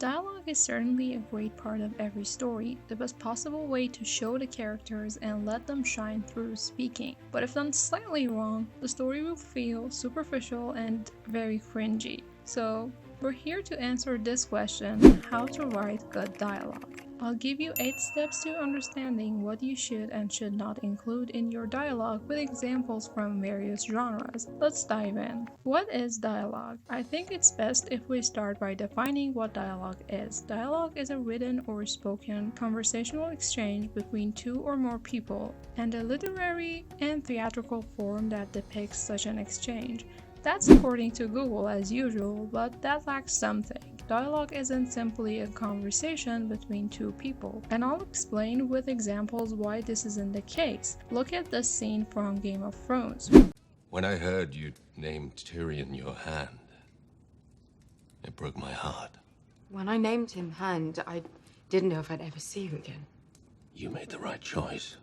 Dialogue is certainly a great part of every story, the best possible way to show the characters and let them shine through speaking. But if done slightly wrong, the story will feel superficial and very cringy. So, we're here to answer this question: how to write good dialogue. I'll give you 8 steps to understanding what you should and should not include in your dialogue with examples from various genres. Let's dive in. What is dialogue? I think it's best if we start by defining what dialogue is. Dialogue is a written or spoken conversational exchange between 2 or more people, and a literary and theatrical form that depicts such an exchange. That's according to Google as usual, but that lacks something. Dialogue isn't simply a conversation between 2 people, and I'll explain with examples why this isn't the case. Look at this scene from Game of Thrones. When I heard you named Tyrion your hand, it broke my heart. When I named him Hand, I didn't know if I'd ever see you again. You made the right choice.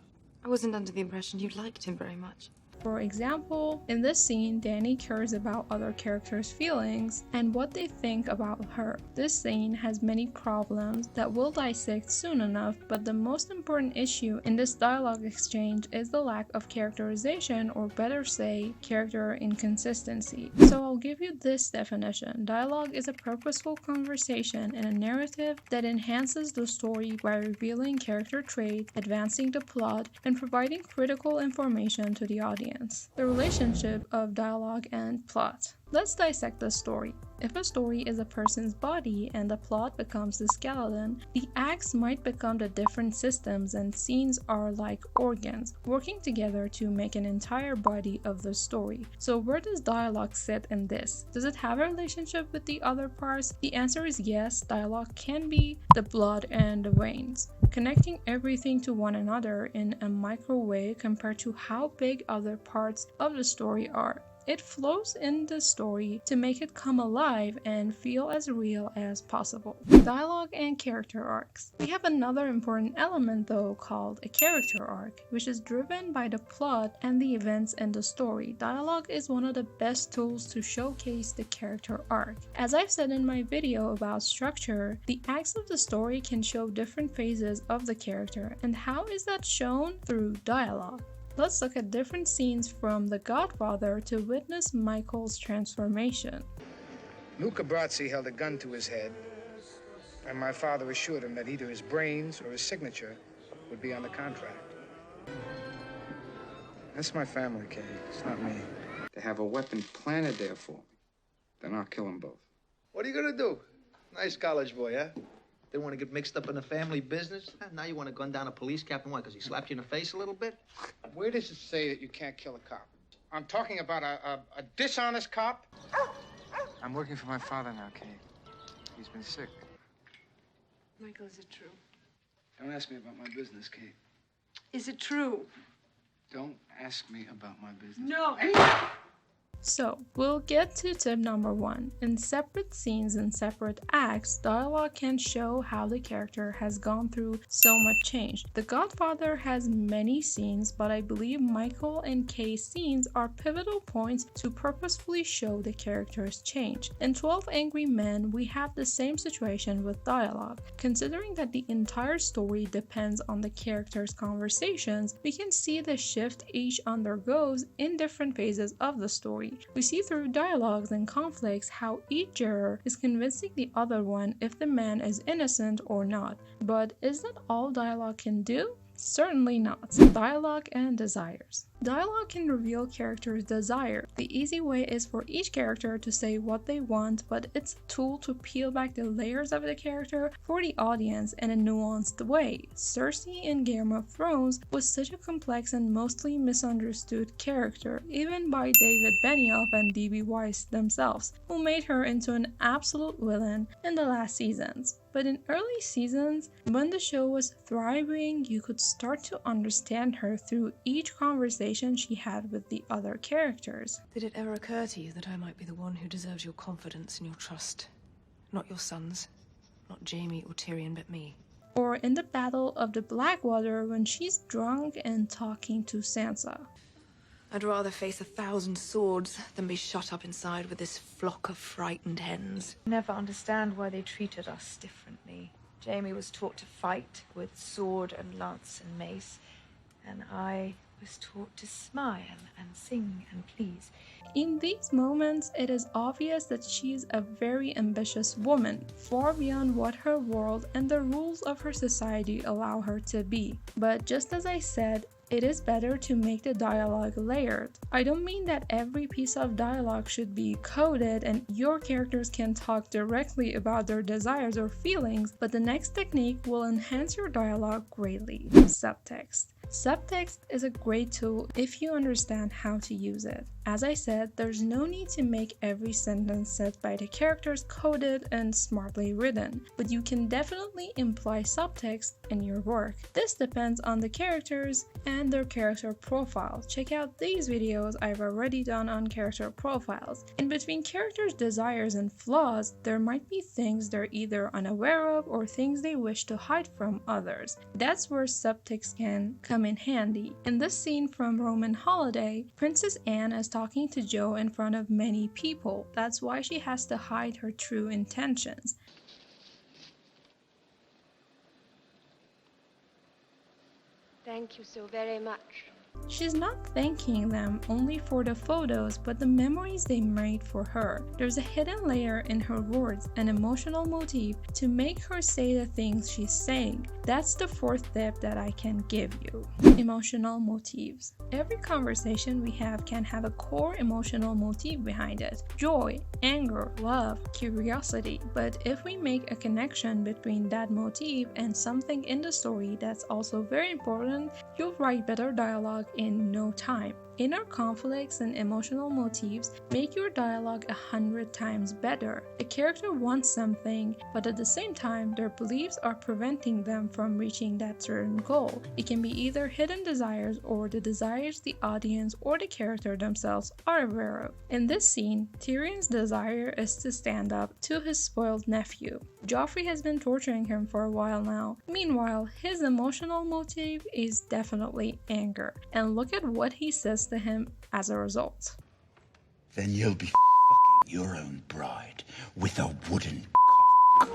I wasn't under the impression you liked him very much. For example, in this scene, Dany cares about other characters' feelings and what they think about her. This scene has many problems that we'll dissect soon enough, but the most important issue in this dialogue exchange is the lack of characterization, or better say, character inconsistency. So I'll give you this definition. Dialogue is a purposeful conversation in a narrative that enhances the story by revealing character traits, advancing the plot, and providing critical information to the audience. The relationship of dialogue and plot. Let's dissect the story. If a story is a person's body and the plot becomes the skeleton, the acts might become the different systems, and scenes are like organs, working together to make an entire body of the story. So where does dialogue sit in this? Does it have a relationship with the other parts? The answer is yes. Dialogue can be the blood and the veins, connecting everything to one another in a micro way compared to how big other parts of the story are. It flows in the story to make it come alive and feel as real as possible. Dialogue and character arcs. We have another important element though called a character arc, which is driven by the plot and the events in the story. Dialogue is one of the best tools to showcase the character arc. As I've said in my video about structure, the acts of the story can show different phases of the character, and how is that shown? Through dialogue. Let's look at different scenes from The Godfather to witness Michael's transformation. Luca Brasi held a gun to his head, and my father assured him that either his brains or his signature would be on the contract. That's my family, Kay. It's not me. They have a weapon planted there for me. Then I'll kill them both. What are you gonna do? Nice college boy, huh? Didn't want to get mixed up in the family business? Now you want to gun down a police captain, why? Because he slapped you in the face a little bit? Where does it say that you can't kill a cop? I'm talking about a dishonest cop. I'm working for my father now, Kay. He's been sick. Michael, is it true? Don't ask me about my business, Kay. Is it true? Don't ask me about my business. No! So, we'll get to tip number 1. In separate scenes and separate acts, dialogue can show how the character has gone through so much change. The Godfather has many scenes, but I believe Michael and Kay's scenes are pivotal points to purposefully show the character's change. In 12 Angry Men, we have the same situation with dialogue. Considering that the entire story depends on the characters' conversations, we can see the shift each undergoes in different phases of the story. We see through dialogues and conflicts how each juror is convincing the other one if the man is innocent or not. But is that all dialogue can do? Certainly not. Dialogue and desires. Dialogue can reveal characters' desire. The easy way is for each character to say what they want, but it's a tool to peel back the layers of the character for the audience in a nuanced way. Cersei in Game of Thrones was such a complex and mostly misunderstood character, even by David Benioff and D.B. Weiss themselves, who made her into an absolute villain in the last seasons. But in early seasons, when the show was thriving, you could start to understand her through each conversation she had with the other characters. Did it ever occur to you that I might be the one who deserves your confidence and your trust? Not your sons, not Jaime or Tyrion, but me. Or in the Battle of the Blackwater when she's drunk and talking to Sansa. I'd rather face 1,000 swords than be shut up inside with this flock of frightened hens. Never understand why they treated us differently. Jamie was taught to fight with sword and lance and mace, and I was taught to smile and sing and please. In these moments, it is obvious that she is a very ambitious woman, far beyond what her world and the rules of her society allow her to be. But just as I said, it is better to make the dialogue layered. I don't mean that every piece of dialogue should be coded and your characters can talk directly about their desires or feelings, but the next technique will enhance your dialogue greatly. Subtext. Subtext is a great tool if you understand how to use it. As I said, there's no need to make every sentence said by the characters coded and smartly written, but you can definitely imply subtext in your work. This depends on the characters and their character profile. Check out these videos I've already done on character profiles. In between characters' desires and flaws, there might be things they're either unaware of or things they wish to hide from others. That's where subtext can come in handy. In this scene from Roman Holiday, Princess Anne is talking to Joe in front of many people. That's why she has to hide her true intentions. Thank you so very much. She's not thanking them only for the photos, but the memories they made for her. There's a hidden layer in her words, an emotional motif to make her say the things she's saying. That's the fourth tip that I can give you. Emotional motifs. Every conversation we have can have a core emotional motif behind it. Joy, anger, love, curiosity. But if we make a connection between that motif and something in the story that's also very important, you'll write better dialogue in no time. Inner conflicts and emotional motifs make your dialogue 100 times better. The character wants something, but at the same time, their beliefs are preventing them from reaching that certain goal. It can be either hidden desires or the desires the audience or the character themselves are aware of. In this scene, Tyrion's desire is to stand up to his spoiled nephew. Joffrey has been torturing him for a while now. Meanwhile, his emotional motive is definitely anger. And look at what he says to him as a result. Then you'll be f***ing your own bride with a wooden cock.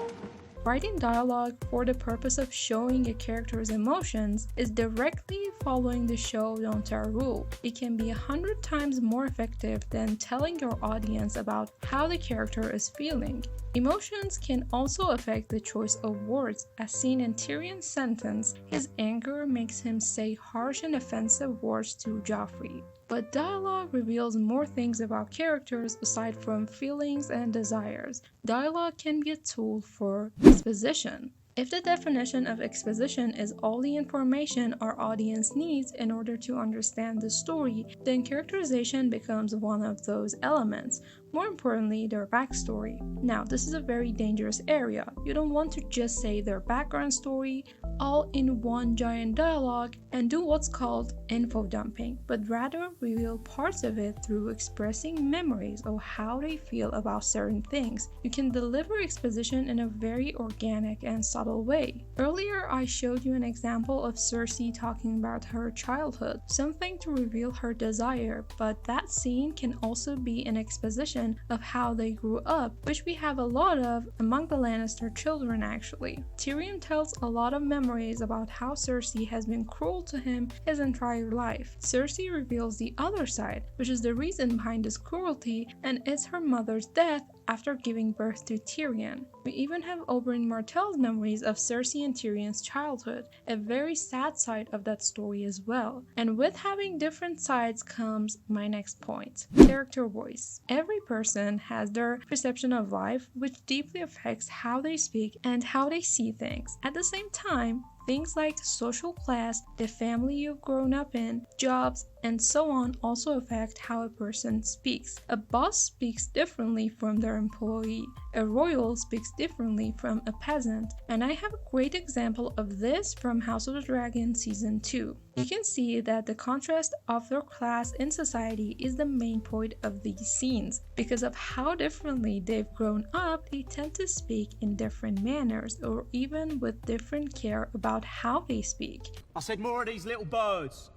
Writing dialogue for the purpose of showing a character's emotions is directly following the show don't tell rule. It can be 100 times more effective than telling your audience about how the character is feeling. Emotions can also affect the choice of words, as seen in Tyrion's sentence. His anger makes him say harsh and offensive words to Joffrey. But dialogue reveals more things about characters aside from feelings and desires. Dialogue can be a tool for exposition. If the definition of exposition is all the information our audience needs in order to understand the story, then characterization becomes one of those elements. More importantly, their backstory. Now, this is a very dangerous area. You don't want to just say their background story all in one giant dialogue and do what's called info dumping, but rather reveal parts of it through expressing memories of how they feel about certain things. You can deliver exposition in a very organic and subtle way. Earlier, I showed you an example of Cersei talking about her childhood, something to reveal her desire, but that scene can also be an exposition of how they grew up, which we have a lot of among the Lannister children actually. Tyrion tells a lot of memories about how Cersei has been cruel to him his entire life. Cersei reveals the other side, which is the reason behind this cruelty, and it's her mother's death after giving birth to Tyrion. We even have Oberyn Martell's memories of Cersei and Tyrion's childhood, a very sad side of that story as well. And with having different sides comes my next point. Character voice. Every person has their perception of life, which deeply affects how they speak and how they see things. At the same time, things like social class, the family you've grown up in, jobs, and so on also affect how a person speaks. A boss speaks differently from their employee. A royal speaks differently from a peasant. And I have a great example of this from House of the Dragon Season 2. You can see that the contrast of their class in society is the main point of these scenes. Because of how differently they've grown up, they tend to speak in different manners or even with different care about how they speak. I said more of these little birds.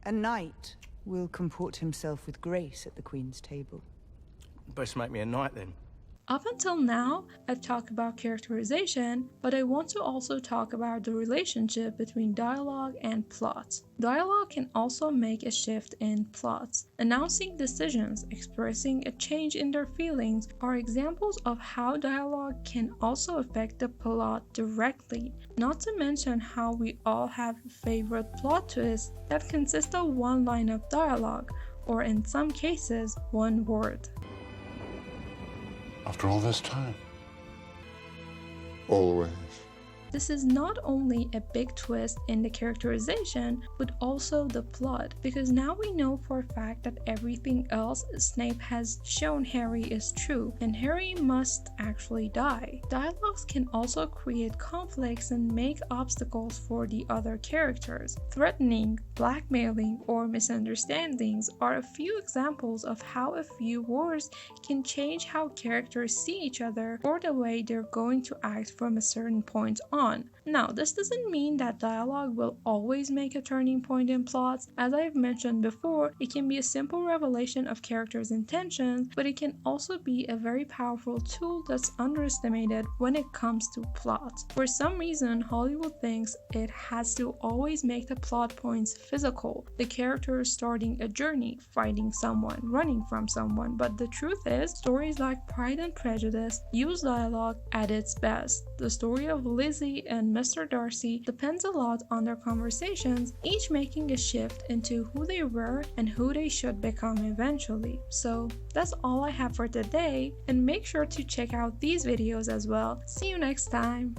A knight will comport himself with grace at the Queen's table. Best make me a knight then. Up until now, I've talked about characterization, but I want to also talk about the relationship between dialogue and plot. Dialogue can also make a shift in plots. Announcing decisions, expressing a change in their feelings are examples of how dialogue can also affect the plot directly. Not to mention how we all have favorite plot twists that consist of one line of dialogue, or in some cases, one word. After all this time? Always. This is not only a big twist in the characterization, but also the plot, because now we know for a fact that everything else Snape has shown Harry is true, and Harry must actually die. Dialogues can also create conflicts and make obstacles for the other characters. Threatening, blackmailing, or misunderstandings are a few examples of how a few words can change how characters see each other or the way they're going to act from a certain point on. Now, this doesn't mean that dialogue will always make a turning point in plots. As I've mentioned before, it can be a simple revelation of characters' intentions, but it can also be a very powerful tool that's underestimated when it comes to plot. For some reason, Hollywood thinks it has to always make the plot points physical, the characters starting a journey, fighting someone, running from someone, but the truth is, stories like Pride and Prejudice use dialogue at its best. The story of Lizzie and Mr. Darcy depends a lot on their conversations, each making a shift into who they were and who they should become eventually. So that's all I have for today, and make sure to check out these videos as well. See you next time!